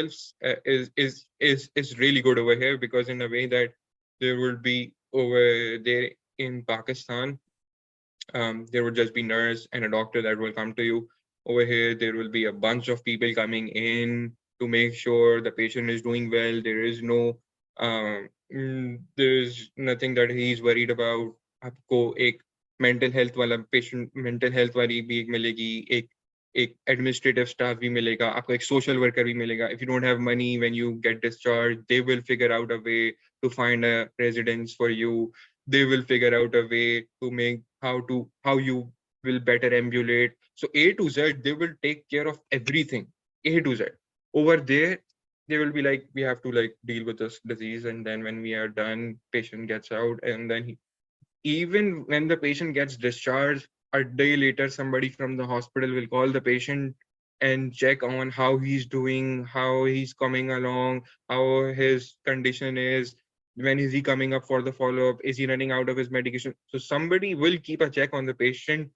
really good over here, because in a way that there will be over there in Pakistan, there would just be nurse and a doctor that will come to you. Over here, there will be a bunch of people coming in to make sure the patient is doing well. There is no, there is nothing that he's worried about. आपको एक mental health वाला patient mental health वाली भी एक मिलेगी, एक administrative staff भी मिलेगा, आपको एक social worker भी मिलेगा. If you don't have money when you get discharged, they will figure out a way to find a residence for you. They will figure out a way to make how you will better ambulate. So A to Z, they will take care of everything. A to Z. Over there, they will be like, we have to like deal with this disease, and then when we are done, patient gets out, and then even when the patient gets discharged, a day later, somebody from the hospital will call the patient and check on how he's doing, how he's coming along, how his condition is, when is he coming up for the follow-up, is he running out of his medication. So somebody will keep a check on the patient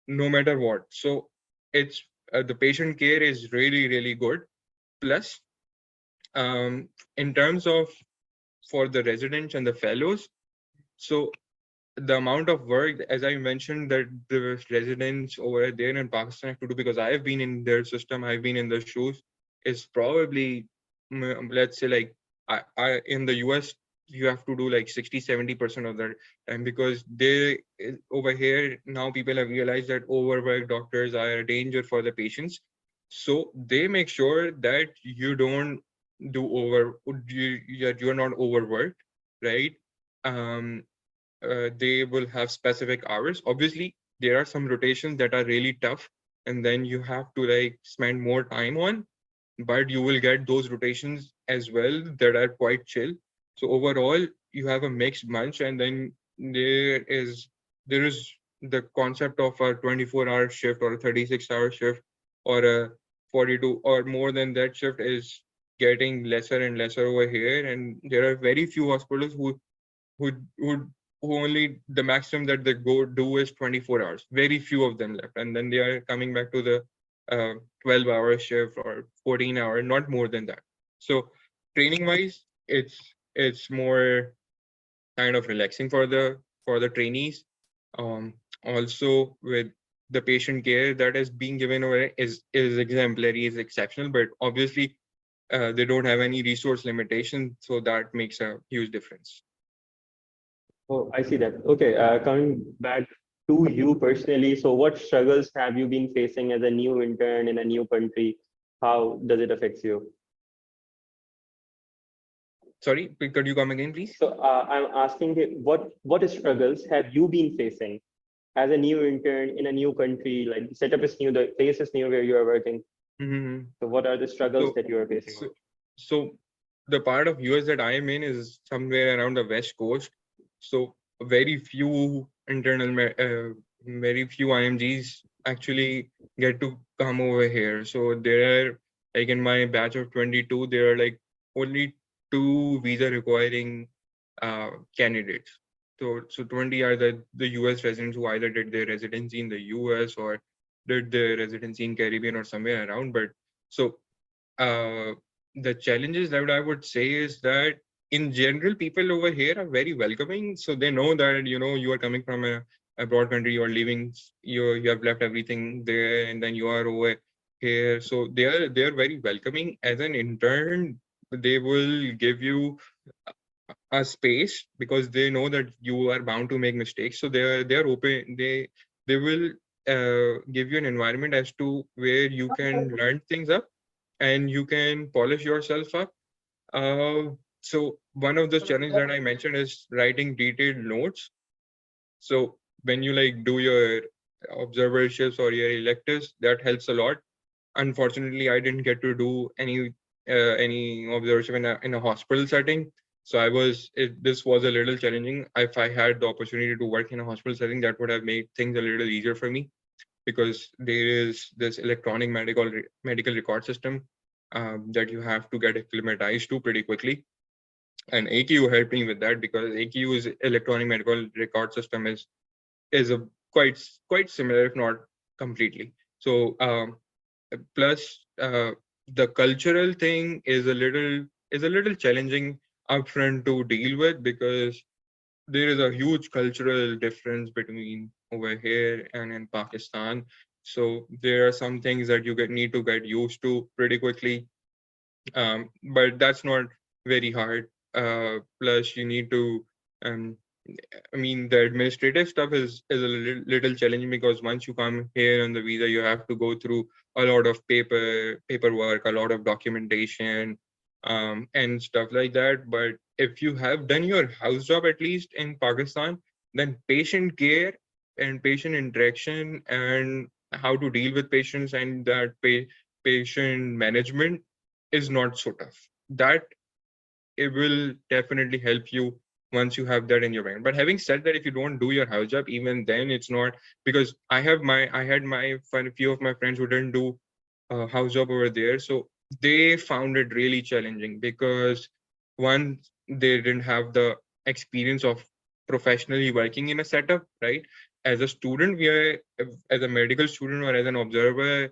no matter what. So it's the patient care is really, really good. Plus, in terms of for the residents and the fellows, so the amount of work, as I mentioned, that the residents over there in Pakistan have to do, because I've been in their system, I've been in their shoes, is probably, let's say like, I in the US, you have to do like 60-70% of that time, because they over here now people have realized that overworked doctors are a danger for the patients. So they make sure that you don't do you're not overworked, right? They will have specific hours. Obviously, there are some rotations that are really tough, and then you have to like spend more time on, but you will get those rotations as well that are quite chill. So overall, you have a mixed bunch, and then there is the concept of a 24-hour shift or a 36-hour shift or a 42 or more than that shift is getting lesser and lesser over here, and there are very few hospitals who who only the maximum that they go do is 24 hours. Very few of them left, and then they are coming back to the 12-hour shift or 14-hour, not more than that. So training wise, it's more kind of relaxing for the trainees. Also with the patient care that is being given over is exemplary, is exceptional, but obviously they don't have any resource limitation, so that makes a huge difference. Oh, I see that. Okay, coming back to you personally, so what struggles have you been facing as a new intern in a new country? How does it affect you? Sorry, could you come again, please? So I'm asking what struggles have you been facing as a new intern in a new country? Like the setup is new, the place is new where you are working. Mm-hmm. So what are the struggles So, that you are facing? so the part of US that I am in is somewhere around the West Coast. So very few very few IMGs actually get to come over here. So there are like in my batch of 22, there are like only 2 visa requiring candidates. So 20 are the US residents who either did their residency in the US or did their residency in Caribbean or somewhere around. But so the challenges that I would say is that in general, people over here are very welcoming. So they know that, you are coming from a broad country, you are leaving, you have left everything there, and then you are over here. So they're very welcoming. As an intern, they will give you a space because they know that you are bound to make mistakes. So they're open. They will give you an environment as to where you can learn things up and you can polish yourself up. So one of the challenges that I mentioned is writing detailed notes. So when you like do your observerships or your electives, that helps a lot. Unfortunately, I didn't get to do any observership in a hospital setting. So this was a little challenging. If I had the opportunity to work in a hospital setting, that would have made things a little easier for me, because there is this electronic medical record system that you have to get acclimatized to pretty quickly. And AQ helped me with that because AQ is electronic medical record system is a quite similar, if not completely. So plus the cultural thing is a little challenging upfront to deal with because there is a huge cultural difference between over here and in Pakistan. So there are some things that you need to get used to pretty quickly, but that's not very hard. Plus, you need to um, I mean, the administrative stuff is a little challenging because once you come here on the visa, you have to go through a lot of paperwork, a lot of documentation, and stuff like that. But if you have done your house job at least in Pakistan, then patient care and patient interaction and how to deal with patients and that patient management is not so tough. That it will definitely help you once you have that in your mind. But having said that, if you don't do your house job, even then it's not, because I had my few of my friends who didn't do a house job over there, so they found it really challenging because one, they didn't have the experience of professionally working in a setup, right? As a student, as a medical student or as an observer,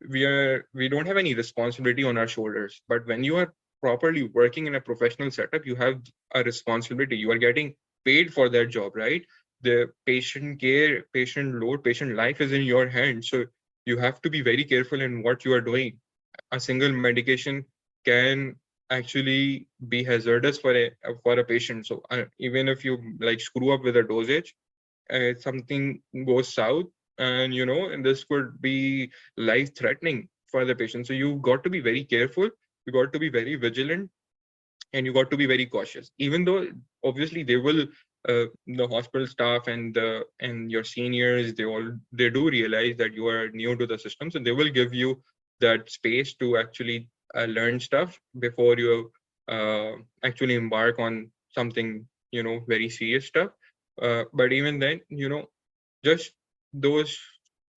we don't have any responsibility on our shoulders. But when you are properly working in a professional setup, you have a responsibility. You are getting paid for that job, right? The patient care, patient load, patient life is in your hands. So you have to be very careful in what you are doing. A single medication can actually be hazardous for a patient. So even if you like screw up with a dosage, something goes south, and and this could be life threatening for the patient. So you got to be very careful, you got to be very vigilant, and you got to be very cautious. Even though obviously they will the hospital staff and your seniors, they do realize that you are new to the system, so they will give you that space to actually learn stuff before you actually embark on something very serious stuff. But even then, just those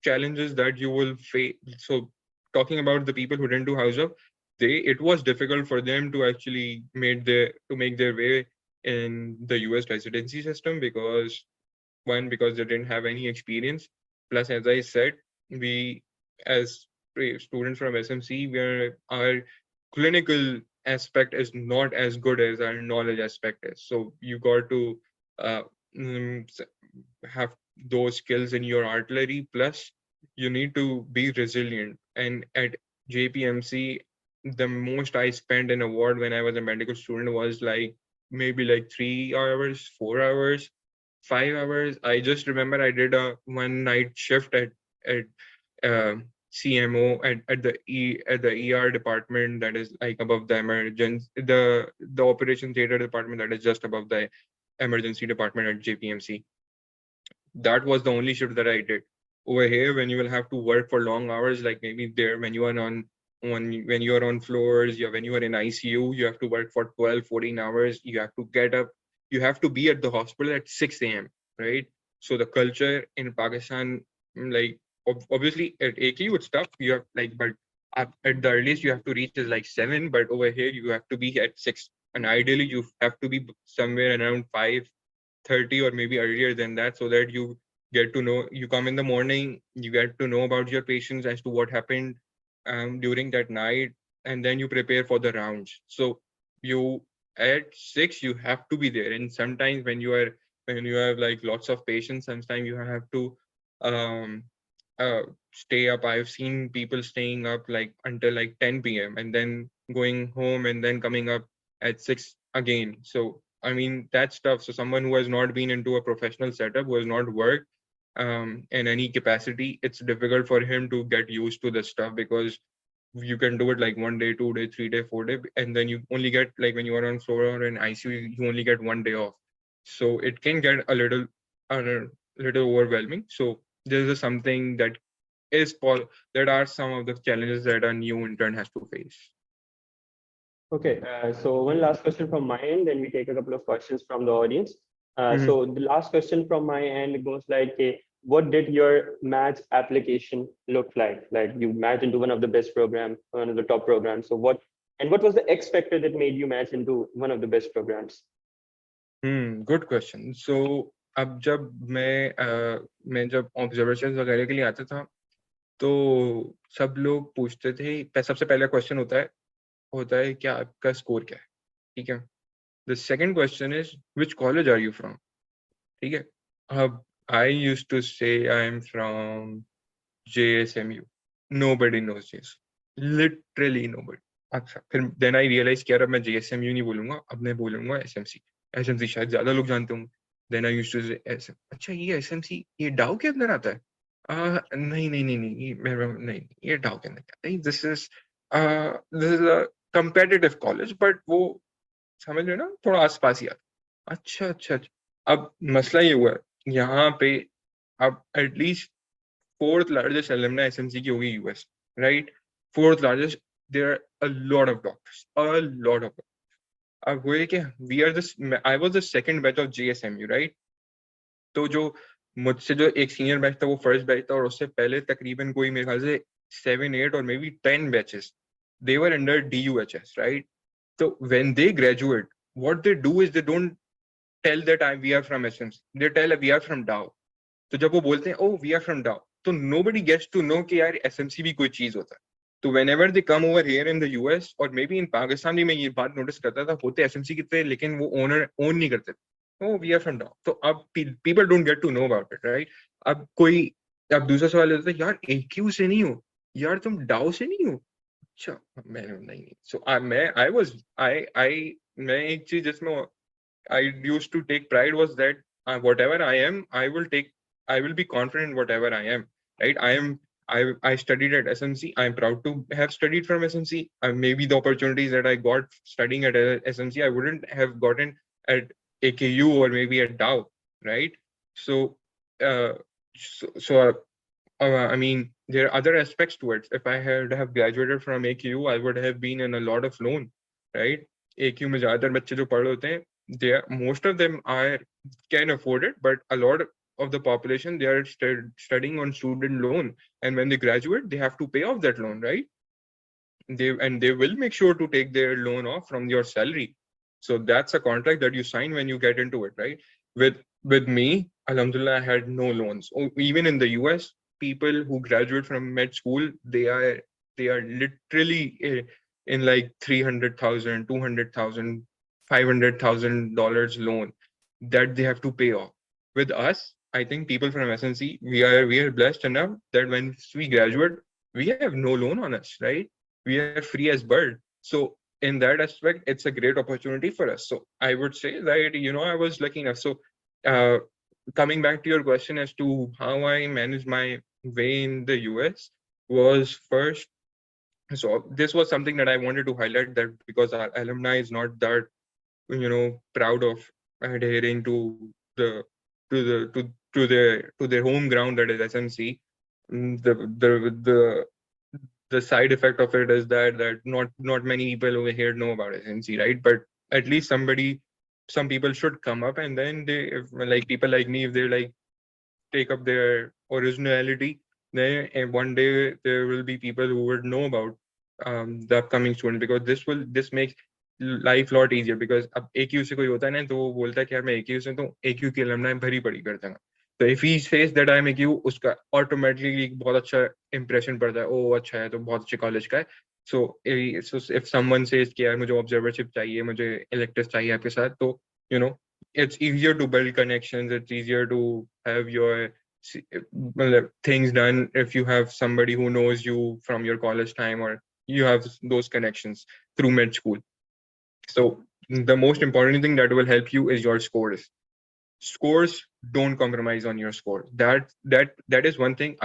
challenges that you will face. So talking about the people who didn't do house job, it was difficult for them to actually make their way in the US residency system because because they didn't have any experience. Plus, as I said, we as students from SMC, our clinical aspect is not as good as our knowledge aspect is. So you got to uh, mm, have those skills in your artillery. Plus, you need to be resilient. And at JPMC, the most I spent in a ward when I was a medical student was like maybe like 3 hours, 4 hours, 5 hours. I just remember I did a one night shift at CMO at the ER department that is like above the emergency, the operation theater department that is just above the emergency department at JPMC. That was the only shift that I did. Over here, when you will have to work for long hours, like maybe there when you are when you are on floors, when you are in ICU, you have to work for 12, 14 hours. You have to get up, you have to be at the hospital at 6 a.m., right? So the culture in Pakistan, like obviously at AQ it's tough. You have like, but at the earliest you have to reach is like 7, but over here you have to be at 6. And ideally you have to be somewhere around 5:30 or maybe earlier than that, so that you get to know, you come in the morning, you get to know about your patients as to what happened during that night, and then you prepare for the rounds. So you at 6 you have to be there. And sometimes when you have like lots of patients, sometimes you have to um stay up. I've seen people staying up like until like 10 p.m. and then going home and then coming up at 6 again. So I mean, that's tough. So someone who has not been into a professional setup, who has not worked in any capacity, it's difficult for him to get used to this stuff because you can do it like 1 day, 2 day, 3 day, 4 day, and then you only get like when you are on floor or in ICU, you only get 1 day off. So it can get a little overwhelming. So this is something that are some of the challenges that a new intern has to face. Okay, so one last question from my end, then we take a couple of questions from the audience. Mhm. So the last question from my end goes like, what did your maths application look like? Like you matched into one of the best program, one of the top programs. So what And what was the X factor that made you match into one of the best programs? Good question. So अब जब मैं जब observation वगैरह के लिए आता था तो सब लोग पूछते थे, सबसे पहला क्वेश्चन होता है क्या आपका स्कोर क्या है, ठीक है. The second question is which college are you from, ठीक है. अब I used to say I am from JSMU. Nobody knows this. Literally nobody. अच्छा, फिर देन आई रियलाइज कि यार अब मैं JSMU नहीं बोलूंगा, अब मैं बोलूंगा SMC. SMC शायद ज्यादा लोग जानते होंगे. देन आई यूज्ड टू से अच्छा ये SMC ये डाउ के अंदर आता है. नहीं नहीं नहीं नहीं नहीं ये डाउ के अंदर आता है. This is a competitive college but वो समझ रहे हो ना, थोड़ा आसपास ही आता. अच्छा अच्छा अच्छा. अब मसला ये हुआ है यहाँ पे, अब at least fourth largest alumni SMC की होगी US, right? Fourth largest, there are a lot of doctors, a lot of doctors. अब हुए कि I was the second batch of JSMU, right? तो जो मुझसे जो एक सीनियर बैच था वो फर्स्ट बैच था, और उससे पहले तकरीबन कोई मेरे ख्याल से 7, 8 or maybe 10 batches, they were under DUHS, right? So when they graduate, what they do is they don't tell that we are from SMC, they tell we are from DAO. तो जब वो बोलते हैं oh we are from DAO, तो nobody gets to know कि यार SMC भी कोई चीज होता है. तो whenever they come over here in the US or maybe in Pakistan भी मैं ये बात नोटिस करता था, होते SMC की थे लेकिन वो ओन नहीं करते. oh we are from DAO. तो अब people don't get to know about it, right? अब दूसरा सवाल होता है यार AQ से नहीं हो, यार तुम DAO से नहीं हो. अच्छा मैंने नहीं. So मैं एक चीज जिसमें I used to take pride was that whatever I am, I will be confident in whatever I am, right? I studied at SMC. I'm proud to have studied from SMC. Maybe the opportunities that I got studying at SMC, I wouldn't have gotten at AKU or maybe at Dow, right? So, I mean, there are other aspects to it. If I had have graduated from AKU, I would have been in a lot of loan, right? AKU में ज़्यादातर बच्चे जो पढ़ होते हैं, most of them can afford it, but a lot of the population, they are studying on student loan, and when they graduate they have to pay off that loan, right? They will make sure to take their loan off from your salary. So that's a contract that you sign when you get into it, right? With me, alhamdulillah, I had no loans. Even in the US, people who graduate from med school, they are literally in like 300,000, 200,000, $500,000 loan that they have to pay off. With us, I think people from SNC, we are blessed enough that when we graduate, we have no loan on us, right? We are free as bird. So in that aspect, it's a great opportunity for us. So I would say that, I was lucky enough. So coming back to your question as to how I managed my way in the US was first, so this was something that I wanted to highlight, that because our alumni is not that proud of adhering to their home ground, that is SMC. The side effect of it is that not many people over here know about SMC, right? But at least some people should come up, and then like people like me, if they like take up their originality, then one day there will be people who would know about the upcoming student, because this makes life lot easier. Because अब AQ से कोई होता है ना, तो वो बोलता है कि यार मैं AQ से, तो AQ के alumni भरी पड़ी करते हैं. तो if he says that I am AQ, उसका automatically बहुत अच्छा impression पड़ता है, ओ अच्छा है तो बहुत अच्छे कॉलेज का है. So if someone says कि यार मुझे observership चाहिए, मुझे electives चाहिए आपके साथ, तो it's easier to build connections, it's easier to have your things done if you have somebody who knows you from your college time, or you have those connections through med school. So the most important thing that will help you is your scores. Scores, don't compromise on your score. That is one thing.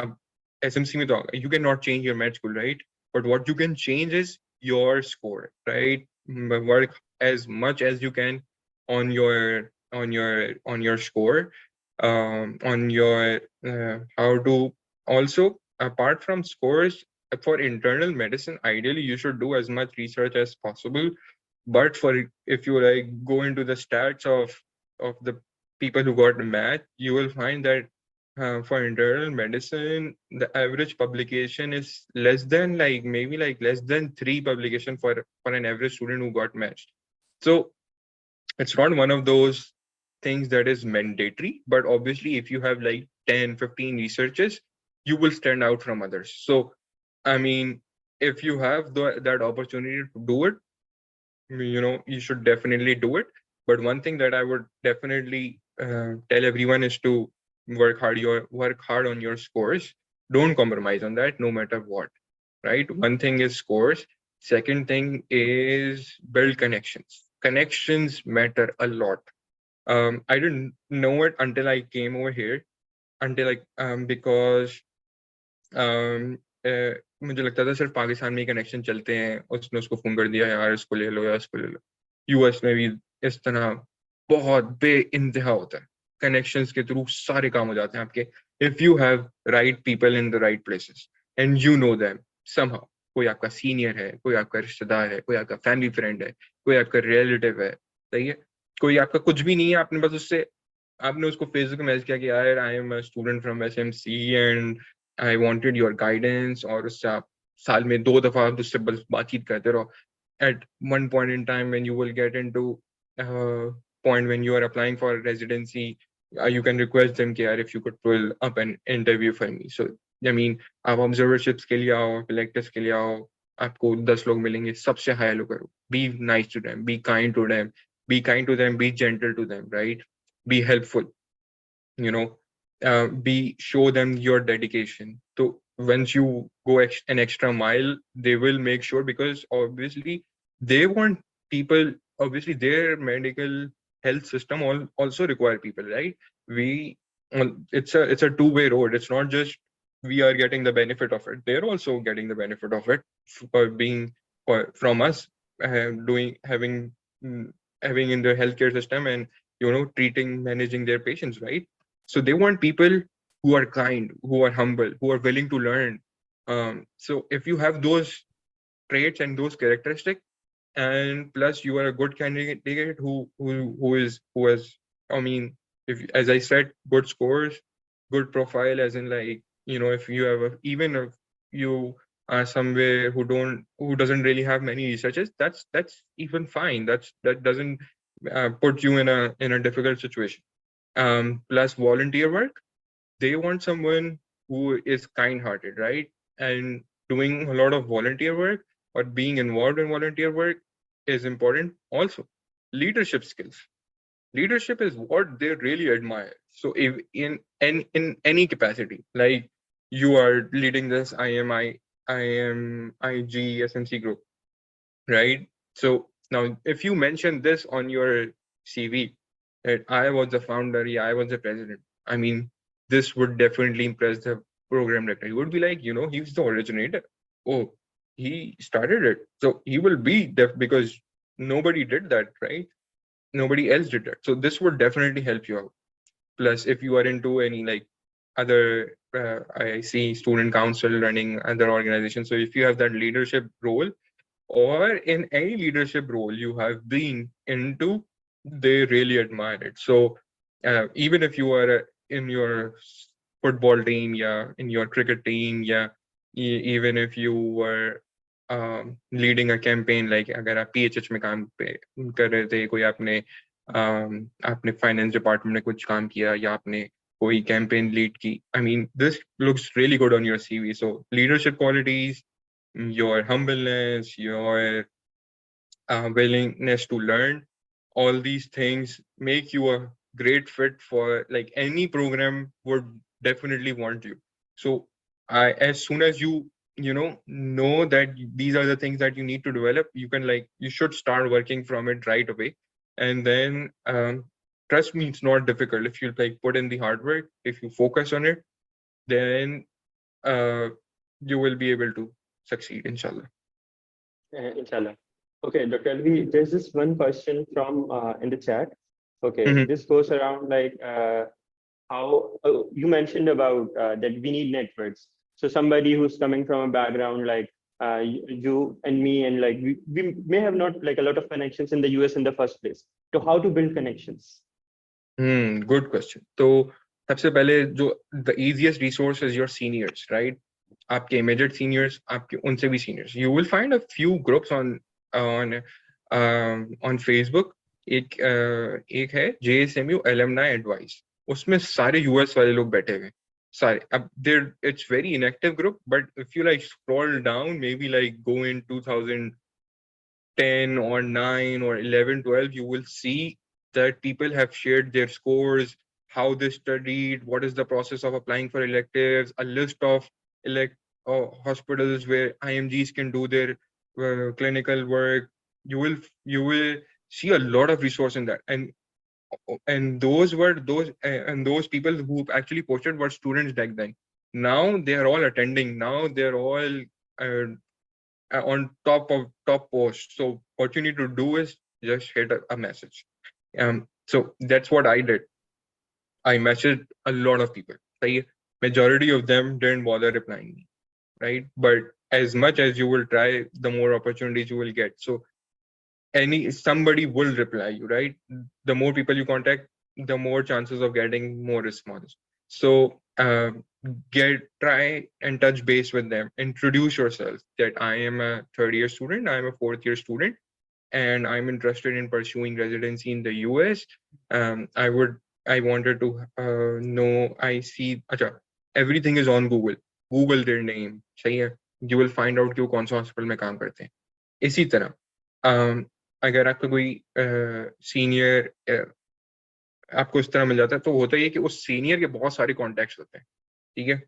SMC mein to, you cannot change your med school, right? But what you can change is your score, right? Work as much as you can on your score, on your how to. Also, apart from scores, for internal medicine, ideally you should do as much research as possible. But if you like go into the stats of the people who got math, you will find that for internal medicine, the average publication is less than maybe less than 3 publication for an average student who got matched. So it's not one of those things that is mandatory, but obviously if you have 10, 15 researches, you will stand out from others. So, I mean, if you have that opportunity to do it, you should definitely do it. But one thing that I would definitely tell everyone is to work hard on your scores. Don't compromise on that, no matter what. Right? One thing is scores. Second thing is build connections. Connections matter a lot. I didn't know it until I came over here. Because मुझे लगता था सिर्फ पाकिस्तान में ही connection चलते हैं, उसने उसको phone कर दिया यार इसको ले लो या इसको ले लो. यूएस में भी इस तरह बहुत बेइंतहा होता है. कनेक्शंस के थ्रू सारे काम हो जाते हैं आपके, if you have right people in the right places and you know them somehow. कोई आपका सीनियर है, कोई आपका रिश्तेदार है, कोई आपका फैमिली फ्रेंड है, कोई आपका रिलेटिव है, सही है, कोई आपका कुछ भी नहीं है, आपने बस उससे आपने उसको फेसबुक पे मैसेज किया कि यार I am a student from SMC and I wanted your guidance, और उससे आप साल में 2 दफा उससे बस बातचीत करते रहो. At one point in time when you will get into point when you are applying for residency, you can request them कि यार if you could pull up an interview for me. So I mean, आप observerships के लिए आओ, electives के लिए आओ, आपको 10 लोग मिलेंगे, सबसे हाय हेलो करो. Be nice to them, be kind to them, be gentle to them, right? Be helpful, show them your dedication. So once you go an extra mile, they will make sure, because obviously they want people, obviously their medical health system also require people, right? It's a two-way road. It's not just we are getting the benefit of it, they're also getting the benefit of it from us having in the healthcare system and managing their patients, right? So they want people who are kind, who are humble, who are willing to learn. So if you have those traits and those characteristics, and plus you are a good candidate who has, I mean, if, as I said, good scores, good profile, as in if you have even if you are somewhere who doesn't really have many researchers, that's even fine. That doesn't put you in a difficult situation. Plus volunteer work, they want someone who is kind-hearted, right? And doing a lot of volunteer work or being involved in volunteer work is important. Also, leadership skills. Leadership is what they really admire. So if in any capacity, like you are leading this IMG SMC group, right? So now if you mention this on your CV, that I was the founder, I was the president, I mean, this would definitely impress the program director. He would be like, he's the originator. Oh, he started it. So he will be because nobody did that, right? Nobody else did that. So this would definitely help you out. Plus, if you are into any other, I see student council running other organizations. So if you have that leadership role, or in any leadership role you have been into, they really admire it. So even if you are in your football team, yeah, in your cricket team, yeah, even if you were leading a campaign, like अगर आप PHH में काम कर रहे थे, कोई आपने finance department में कुछ काम किया, या आपने कोई campaign lead की, I mean, this looks really good on your CV. So leadership qualities, your humbleness, your willingness to learn, all these things make you a great fit for any program would definitely want you. So as soon as you know that these are the things that you need to develop, you can you should start working from it right away. And then trust me, it's not difficult. If you put in the hard work, if you focus on it, then you will be able to succeed, inshallah. Inshallah. Okay, Dr. Alvi, there's this one question from in the chat. Okay, this goes around how you mentioned about that we need networks. So somebody who's coming from a background like you and me, and we may have not a lot of connections in the US in the first place. So how to build connections? Good question. So सबसे पहले जो the easiest resource is your seniors, right? आपके immediate seniors, आपके उनसे भी seniors. You will find a few groups on on Facebook. एक है JSMU Alumni Advice. उसमें सारे US वाले लोग बैठे हुए हैं. Sorry, it's very inactive group, but if you like scroll down, maybe like go in 2010 or 9 or 11, 12, you will see that people have shared their scores, how they studied, what is the process of applying for electives, a list of hospitals where IMGs can do their clinical work. You will see a lot of resource in that, and those people who actually posted were students back then. Now they are all attending. Now they're all uh, on top post. So what you need to do is just hit a message. So that's what I did. I messaged a lot of people. The majority of them didn't bother replying me, right? But as much as you will try, the more opportunities you will get. So somebody will reply you, right? The more people you contact, the more chances of getting more response. So try and touch base with them. Introduce yourself that I am a third-year student, I am a fourth-year student, and I'm interested in pursuing residency in the US. I wanted to know. I see. Acha, everything is on Google. Google their name. सही है. You will find out कि वो कौन सा hospital में काम करते हैं. इसी तरह अगर आपका कोई सीनियर आपको इस तरह मिल जाता है तो होता है कि उस सीनियर के बहुत सारे कॉन्टैक्ट्स होते हैं, ठीक है.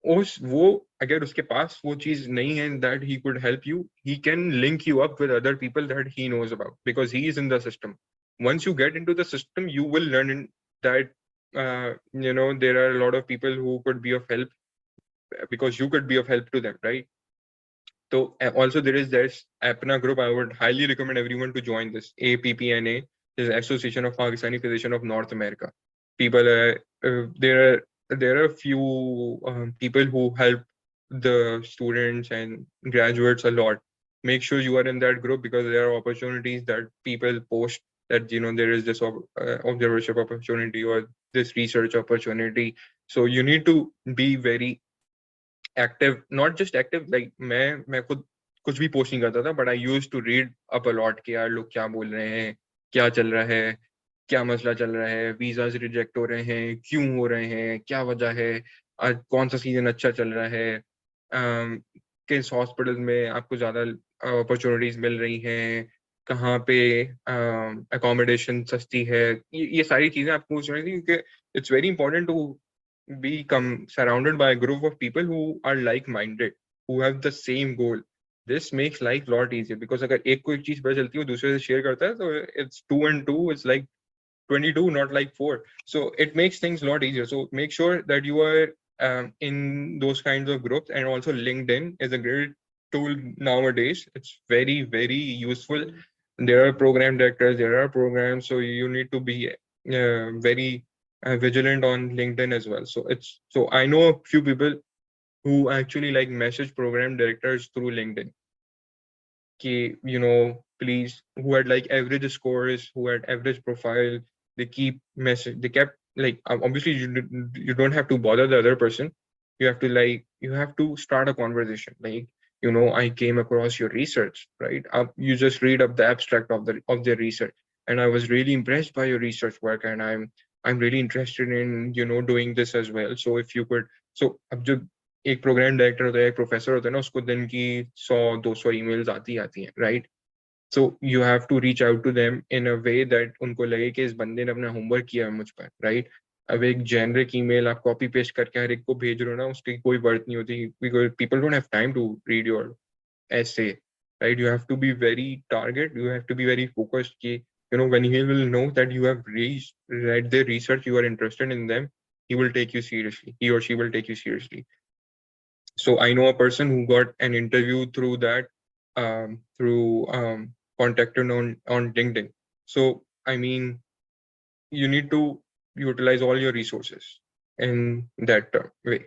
वो अगर उसके पास वो चीज नहीं है that he could help you, he can link you up with other people that he knows about because he is in the system. Once you get into the system, you will learn that there are a lot of people who could be of help because you could be of help to them, right? So also there is this APNA group. I would highly recommend everyone to join this. APPNA is Association of Pakistani Physicians of North America. People there are a few people who help the students and graduates a lot. Make sure you are in that group because there are opportunities that people post that there is this observership opportunity or this research opportunity. So you need to be very active, not just active. Like मैं खुद कुछ भी post नहीं करता था, but I used to read up a lot कि यार लोग क्या बोल रहे हैं, क्या चल रहा है, क्या मसला चल रहा है, वीजाज रिजेक्ट हो रहे हैं, क्यों हो रहे हैं, क्या वजह है, आज कौन सा सीजन अच्छा चल रहा है, किस हॉस्पिटल में आपको ज्यादा अपॉर्चुनिटीज मिल रही हैं, कहाँ पे अकोमोडेशन सस्ती है, ये सारी चीजें आपको पूछ रही थी क्योंकि it's very important to become surrounded by a group of people who are like-minded, who have the same goal. This makes life a lot easier because अगर एक कोई चीज पता चलती है वो दूसरे से शेयर करता है तो it's 2 and 2 it's like 22, not like 4. So it makes things a lot easier. So make sure that you are in those kinds of groups, and also LinkedIn is a great tool nowadays. It's very, very useful. There are program directors, there are programs, so you need to be very vigilant on LinkedIn as well. So I know a few people who actually like message program directors through LinkedIn. Please, who had like average scores, who had average profile, they kept like obviously you don't have to bother the other person. You have to start a conversation. Like, I came across your research, right? You just read up the abstract of their research, and I was really impressed by your research work, and I'm really interested in doing this as well. So if you could, so अब जो एक programme director होता है, एक professor होता है ना, उसको दिन की 100-200 ईमेल्स आती हैं, right? So you have to reach out to them in a way that उनको लगे कि इस बंदे ने अपना होमवर्क किया है मुझ पर, राइट? अब एक जेनरिक ईमेल आप कॉपी पेस्ट करके हर एक को भेज रहे हो ना, उसकी कोई वर्थ नहीं होती because people don't have time to read your essay, right? You have to be very target, you have to be very focused ki, when he will know that you have read their research, you are interested in them, he will take you seriously, he or she will take you seriously. So I know a person who got an interview through that, contacted on LinkedIn. So I mean, you need to utilize all your resources in that way.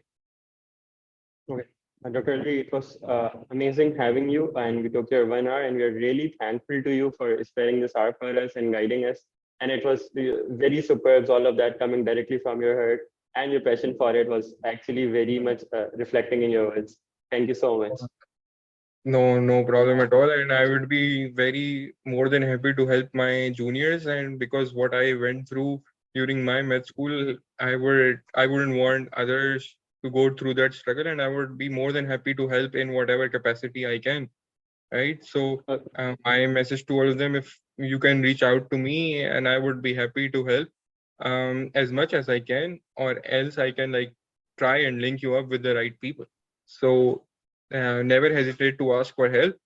Okay. Dr. Alvi, it was amazing having you, and we took your 1 hour, and we are really thankful to you for sparing this hour for us and guiding us. And it was very superb, all of that coming directly from your heart. and your passion for it was actually very much reflecting in your words. Thank you so much. No problem at all. And I would be very more than happy to help my juniors. And because what I went through during my med school, I wouldn't want others to go through that struggle. And I would be more than happy to help in whatever capacity I can. Right. So my message to all of them, if you can reach out to me, and I would be happy to help as much as I can, or else I can like try and link you up with the right people. So never hesitate to ask for help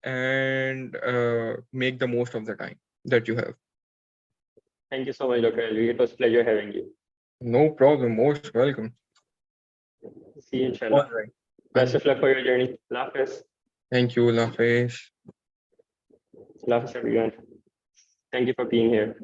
and make the most of the time that you have. Thank you so much, Dr. Alvi. It was a pleasure having you. No problem. Most welcome. See you, inshallah. All right. Best of luck for your journey. Allah Hafiz. Thank you, Allah Hafiz. Allah Hafiz, everyone. Thank you for being here.